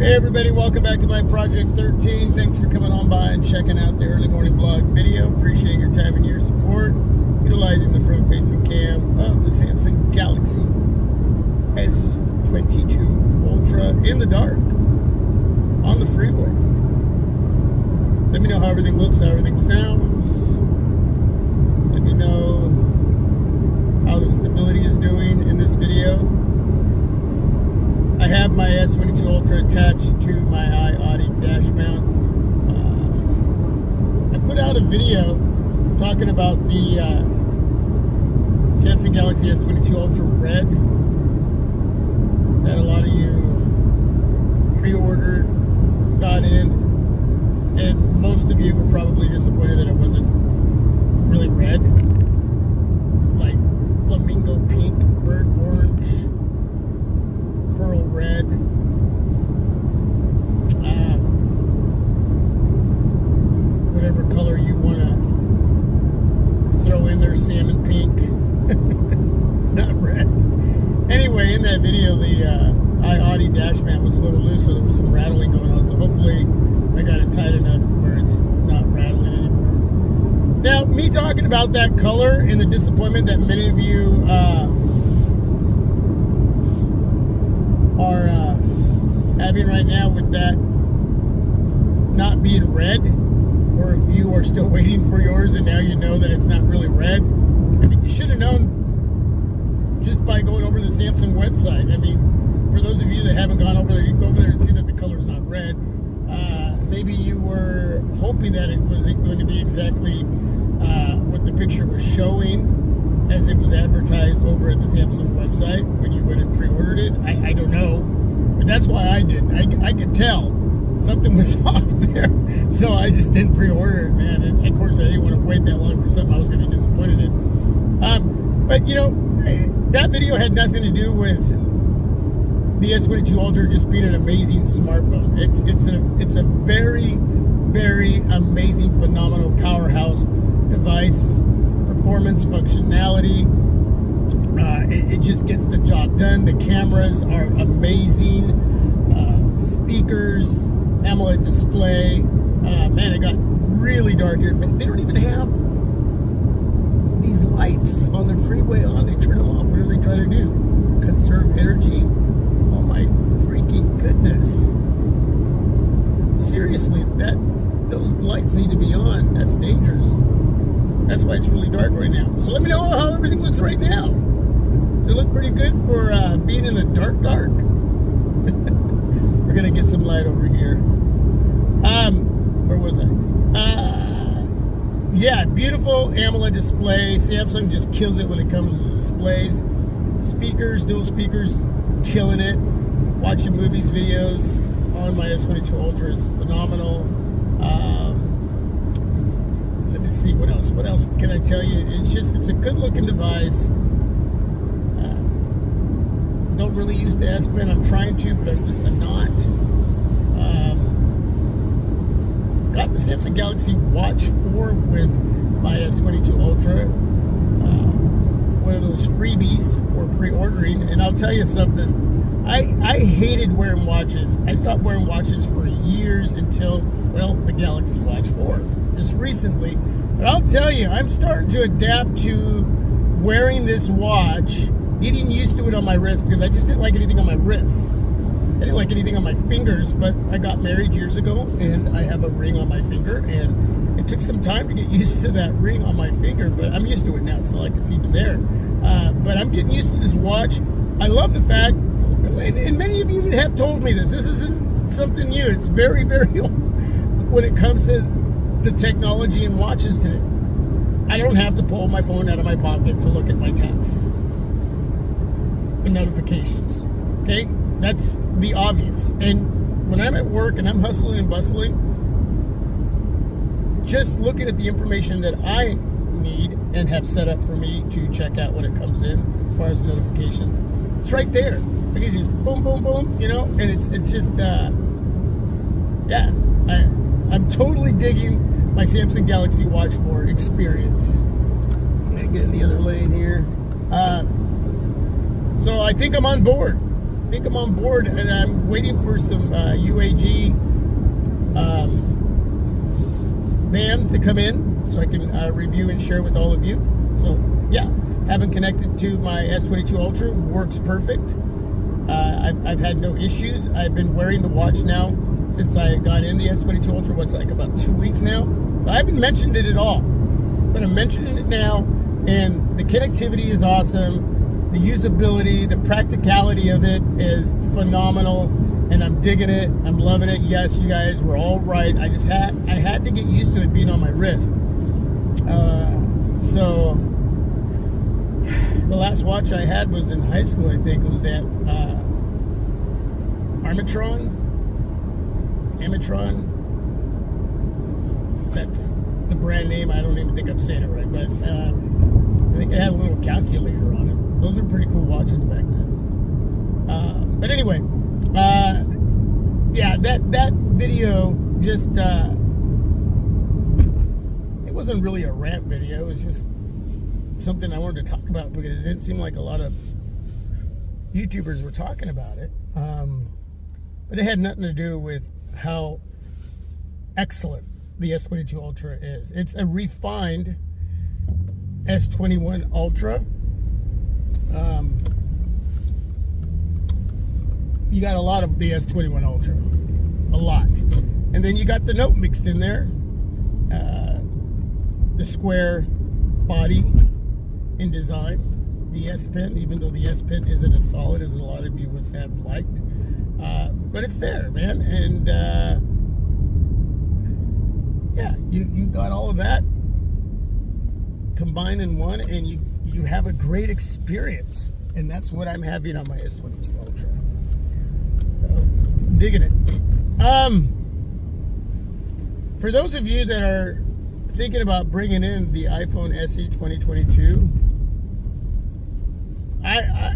Hey everybody, welcome back to my Project 13. Thanks for coming on by and checking out the early morning vlog video. Appreciate your time and your support. Utilizing the front-facing cam of the Samsung Galaxy S22 Ultra in the dark on the freeway. Let me know how everything looks, how everything sounds. Let me know how the stability is doing in this video. I have my S22 Ultra attached to my iAudi dash mount. I put out a video talking about the Samsung Galaxy S22 Ultra Red that a lot of you pre-ordered, got in, and most of you were probably disappointed that it wasn't really red. It's like flamingo pink, burnt orange, coral red, whatever color you want to throw in there, salmon pink. It's not red. Anyway, in that video, the iAudi dash mat was a little loose, so there was some rattling going on. So hopefully I got it tight enough where it's not rattling anymore. Now, me talking about that color and the disappointment that many of you are having right now with that not being red, or if you are still waiting for yours and now you know that it's not really red. I mean, you should have known just by going over the Samsung website. I mean, for those of you that haven't gone over there, you can go over there and see that the color's not red. Maybe you were hoping that it wasn't going to be exactly what the picture was showing as it was advertised over at the Samsung website when you went and pre-ordered it. I don't know, but that's why I didn't. I could tell something was off there, so I just didn't pre-order it, man. And of course, I didn't want to wait that long for something I was going to be disappointed in. But you know, that video had nothing to do with the S22 Ultra just being an amazing smartphone. It's a very, very amazing, phenomenal powerhouse device. Performance, functionality, it just gets the job done. The cameras are amazing. Speakers, AMOLED display. Man, it got really dark here. But they don't even have these lights on the freeway on. They turn them off. What are they trying to do? Conserve energy? Oh my freaking goodness. Seriously, those lights need to be on. That's dangerous. That's why it's really dark right now. So let me know how everything looks right now. Does it look pretty good for being in the dark? We're going to get some light over here. Where was I? Yeah, beautiful AMOLED display. Samsung just kills it when it comes to the displays. Speakers, dual speakers, killing it. Watching movies, videos on my S22 Ultra is phenomenal. Let me see, what else can I tell you? It's a good looking device. Don't really use the S Pen. I'm trying to, but I'm not. Got the Samsung Galaxy Watch 4 with my S22 Ultra. One of those freebies for pre-ordering. And I'll tell you something. I hated wearing watches. I stopped wearing watches for years until, well, the Galaxy Watch 4. Just recently. But I'll tell you, I'm starting to adapt to wearing this watch, getting used to it on my wrist, because I just didn't like anything on my wrists. I didn't like anything on my fingers, but I got married years ago, and I have a ring on my finger, and it took some time to get used to that ring on my finger, but I'm used to it now. It's not like it's even there. But I'm getting used to this watch. I love the fact, and many of you have told me this isn't something new. It's very, very old when it comes to the technology in watches today. I don't have to pull my phone out of my pocket to look at my texts and notifications. Okay? That's the obvious. And when I'm at work and I'm hustling and bustling, just looking at the information that I need and have set up for me to check out when it comes in, as far as the notifications, it's right there. I can just boom, boom, boom, you know, and it's just, yeah, I'm totally digging my Samsung Galaxy Watch 4 experience. I'm gonna get in the other lane here. So I think I'm on board. think I'm on board, and I'm waiting for some UAG bands to come in so I can review and share with all of you. So yeah, haven't connected to my S22 Ultra, works perfect. I've had no issues. I've been wearing the watch now since I got in the S22 Ultra, what's like about 2 weeks now. So I haven't mentioned it at all, but I'm mentioning it now, and the connectivity is awesome. The usability, the practicality of it is phenomenal, and I'm digging it. I'm loving it. Yes, you guys were all right. I had to get used to it being on my wrist. So the last watch I had was in high school, I think. It was that Amatron. That's the brand name. I don't even think I'm saying it right, but I think it had a little calculator on it. Those are pretty cool watches back then. But anyway, yeah, that video just it wasn't really a rant video. It was just something I wanted to talk about because it didn't seem like a lot of YouTubers were talking about it. But it had nothing to do with how excellent the S22 Ultra is. It's a refined S21 Ultra. You got a lot of the S21 Ultra, a lot, and then you got the Note mixed in there, the square body in design, the S Pen, even though the S Pen isn't as solid as a lot of you would have liked, but it's there, man, and yeah, you got all of that combined in one, and you have a great experience, and that's what I'm having on my S22 Ultra. Digging it. For those of you that are thinking about bringing in the iPhone SE 2022, I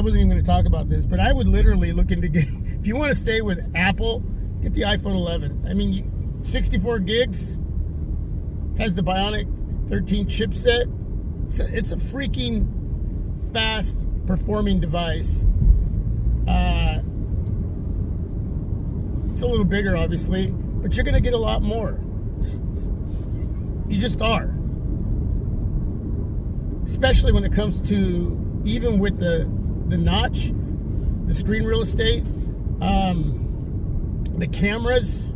wasn't even going to talk about this, but I would literally look into if you want to stay with Apple, get the iPhone 11. I mean, 64 gigs, has the Bionic 13 chipset. It's a freaking fast performing device. It's a little bigger, obviously, but you're going to get a lot more. You just are. Especially when it comes to, even with the notch, the screen real estate, the cameras,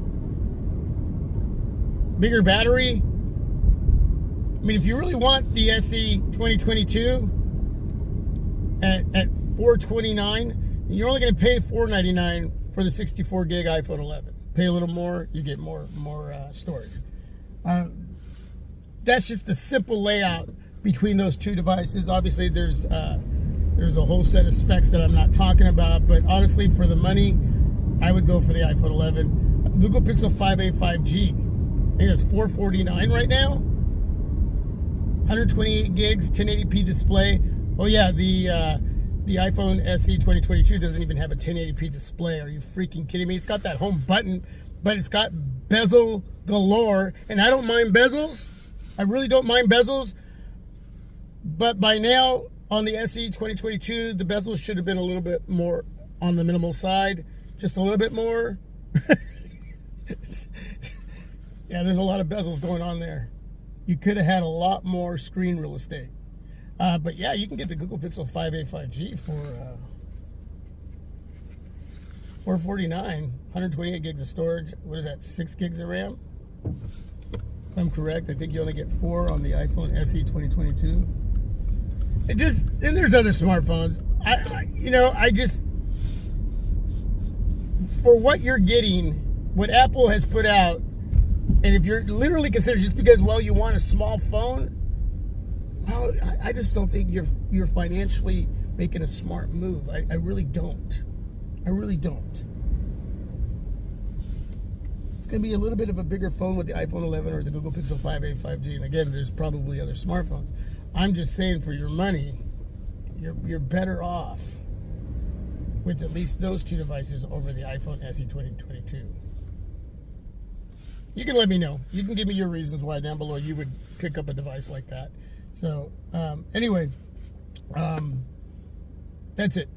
bigger battery. I mean, if you really want the SE 2022 at $429, you're only going to pay $499 for the 64 gig iPhone 11. Pay a little more, you get more storage. That's just a simple layout between those two devices. Obviously, there's a whole set of specs that I'm not talking about, but honestly, for the money, I would go for the iPhone 11. Google Pixel 5a 5G. I think it's $449 right now. 128 gigs, 1080p display. Oh yeah, the iPhone SE 2022 doesn't even have a 1080p display. Are you freaking kidding me? It's got that home button, but it's got bezel galore, and I don't mind bezels. I really don't mind bezels. But by now, on the SE 2022, the bezels should have been a little bit more on the minimal side. Just a little bit more. Yeah, there's a lot of bezels going on there. You could have had a lot more screen real estate. But yeah, you can get the Google Pixel 5a 5G for $449, 128 gigs of storage. What is that, 6 gigs of RAM? If I'm correct, I think you only get 4 on the iPhone SE 2022. And there's other smartphones. I just, for what you're getting, what Apple has put out, and if you're literally considered just because, well, you want a small phone, well, I just don't think you're financially making a smart move. I really don't. I really don't. It's going to be a little bit of a bigger phone with the iPhone 11 or the Google Pixel 5a 5G. And again, there's probably other smartphones. I'm just saying, for your money, you're better off with at least those two devices over the iPhone SE 2022. You can let me know. You can give me your reasons why down below you would pick up a device like that. So, anyway, that's it.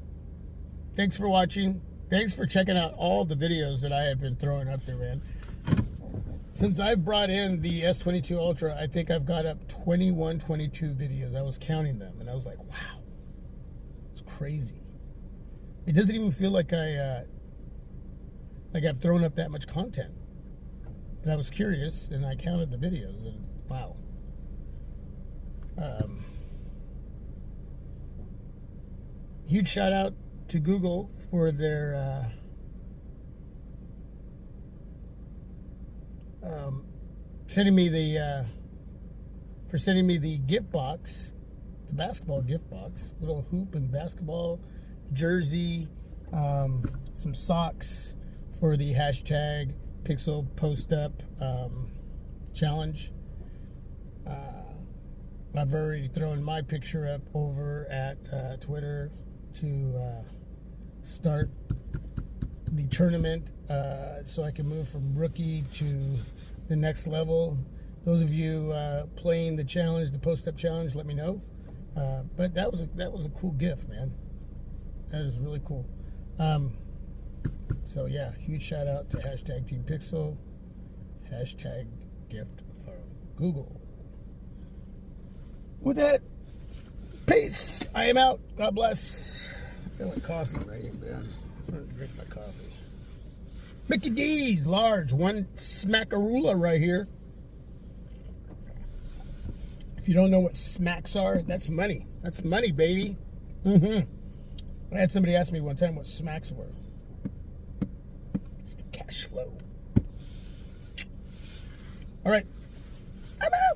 thanks for watching. Thanks for checking out all the videos that I have been throwing up there, man. Since I've brought in the S22 Ultra, I think I've got up 21, 22 videos. I was counting them, and I was like, wow, it's crazy. It doesn't even feel like I've thrown up that much content. And I was curious, and I counted the videos, and wow. Huge shout out to Google for their sending me the gift box, the basketball gift box, little hoop and basketball jersey, some socks for the hashtag Pixel Post Up challenge. I've already thrown my picture up over at Twitter to start the tournament so I can move from rookie to the next level. Those of you playing the challenge, the post-up challenge, let me know. But that was a cool gift, man. That is really cool. So yeah, huge shout out to hashtag Team Pixel, hashtag gift from Google. With that, peace. I am out. God bless. I got my coffee right here, man. I'm gonna drink my coffee. Mickey D's, large, one smackaroola right here. If you don't know what smacks are, that's money. That's money, baby. I had somebody ask me one time what smacks were. It's the cash flow. All right, I'm out.